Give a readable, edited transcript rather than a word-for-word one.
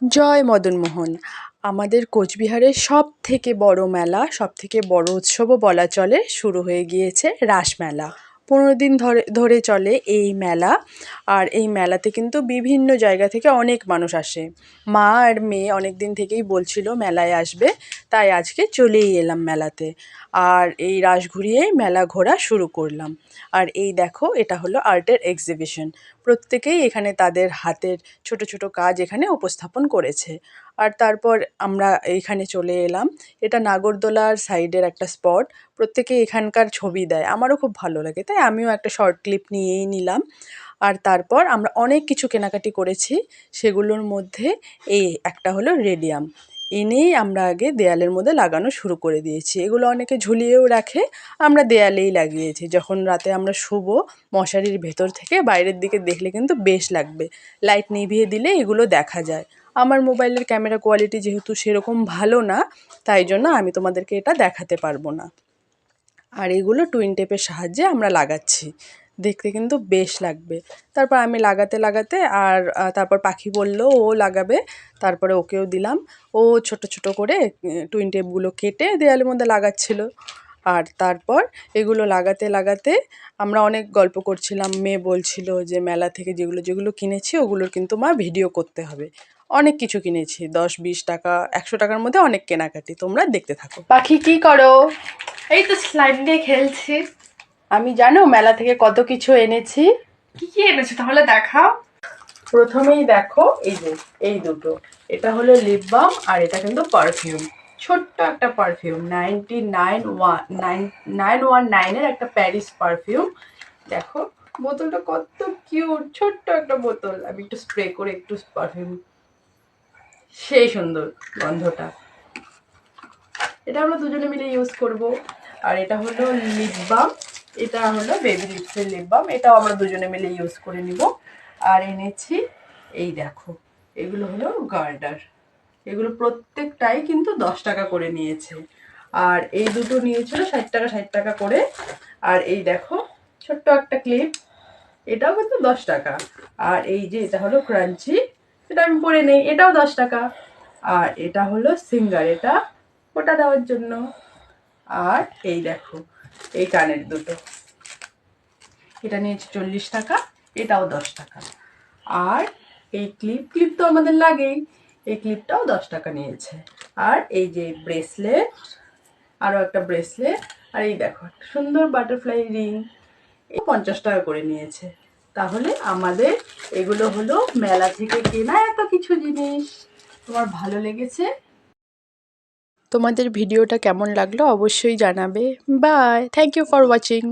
জয় মদনমোহন। আমাদের কোচবিহারের সবথেকে বড় মেলা, সবথেকে বড় উৎসবও বলা চলে, শুরু হয়ে গিয়েছে রাসমেলা। 15 দিন ধরে ধরে চলে এই মেলা। আর এই মেলাতে কিন্তু বিভিন্ন জায়গা থেকে অনেক মানুষ আসে। মা আর মেয়ে অনেক দিন থেকেই বলছিল মেলায় আসবে, তাই আজকে চলেই এলাম মেলাতে। আর এই রাস ঘুরিয়েই মেলা ঘোরা শুরু করলাম। আর এই দেখো, এটা হলো আর্টের এক্সিবিশন। প্রত্যেকেই এখানে তাদের হাতের ছোট ছোট কাজ এখানে উপস্থাপন করেছে। আর তারপর আমরা এইখানে চলে এলাম। এটা নাগরদোলার সাইডের একটা স্পট। প্রত্যেকে এখানকার ছবি দেয়, আমারও খুব ভালো লাগে, তাই আমিও একটা শর্ট ক্লিপ নিয়েই নিলাম। আর তারপর আমরা অনেক কিছু কেনাকাটি করেছি। সেগুলোর মধ্যে এই একটা হলো রেডিয়াম। এনেই আমরা আগে দেয়ালের মধ্যে লাগানো শুরু করে দিয়েছি। এগুলো অনেকে ঝুলিয়েও রাখে, আমরা দেয়ালেই লাগিয়েছি। যখন রাতে আমরা শুবো, মশারির ভেতর থেকে বাইরের দিকে দেখলে কিন্তু বেশ লাগবে। লাইট নিভিয়ে দিলে এগুলো দেখা যায়। আমার মোবাইলের ক্যামেরা কোয়ালিটি যেহেতু সেরকম ভালো না, তাই জন্য আমি তোমাদেরকে এটা দেখাতে পারবো না। আর এগুলো টুইন টেপের সাহায্যে আমরা লাগাচ্ছি, দেখতে কিন্তু বেশ লাগবে। তারপর আমি লাগাতে লাগাতে আর তারপর পাখি বলল ও লাগাবে, তারপরে ওকেও দিলাম। ও ছোট ছোট করে টুইন টেপগুলো কেটে দেয়ালের মধ্যে লাগাচ্ছিল। আর তারপর এগুলো লাগাতে লাগাতে আমরা অনেক গল্প করছিলাম। মেয়ে বলছিল যে মেলা থেকে যেগুলো যেগুলো কিনেছি ওগুলোর কিন্তু মা ভিডিও করতে হবে। অনেক কিছু কিনেছি, 10-20 টাকা 100 টাকার মধ্যে অনেক কেনাকাটি। তোমরা দেখতে থাকো। পাখি কি করো? এই তো স্লাইম দিয়ে খেলছি। আমি জানো মেলা থেকে কত কিছু এনেছি। কি কি এনেছো তাহলে দেখাও। প্রথমেই দেখো, এই যে এই দুটো, এটা হলো লিপ বাম আর এটা কিন্তু পারফিউম। ছোট্ট একটা পারফিউম, 919 এর একটা প্যারিস পারফিউম। দেখো বোতলটা কত কিউট, ছোট্ট একটা বোতল। আমি একটু স্প্রে করে একটু পারফিউম, সেই সুন্দর গন্ধটা। এটা আমরা দুজনে মিলে ইউজ করব। আর এটা হলো লিপ বাম, এটা হলো বেবি লিপসের লিপ বাম, এটাও আমরা দুজনে মিলে ইউজ করে নিব। আর এনেছি এই দেখো, এগুলো হলো গার্ডার। এগুলো প্রত্যেকটাই কিন্তু 10 টাকা করে নিয়েছে। আর এই দুটো নিয়েছিল 60 টাকা করে। আর এই দেখো ছোট্ট একটা ক্লিপ, এটাও কিন্তু 10 টাকা। আর এই যে এটা হলো ক্রাঞ্চি, এটা আমি পরে নেই, এটাও 10 টাকা। আর এটা হলো সিঙ্গার, এটা ওটা দেওয়ার জন্য। আর এই দেখো এই কানের দুটো, এটা নিয়েছে 40 টাকা, এটাও 10 টাকা। আর এই ক্লিপ তো আমাদের লাগেই, এই ক্লিপটাও 10 টাকা নিয়েছে। আর এই যে ব্রেসলেট, আরও একটা ব্রেসলেট। আর এই দেখো একটা সুন্দর বাটারফ্লাই রিং, এই 50 টাকা করে নিয়েছে। তাহলে আমাদের এগুলো হলো মেলা থেকে কেনা এত কিছু জিনিস। তোমার ভালো লেগেছে? তোমাদের ভিডিওটা কেমন লাগলো অবশ্যই জানাবে। Bye, thank you for watching.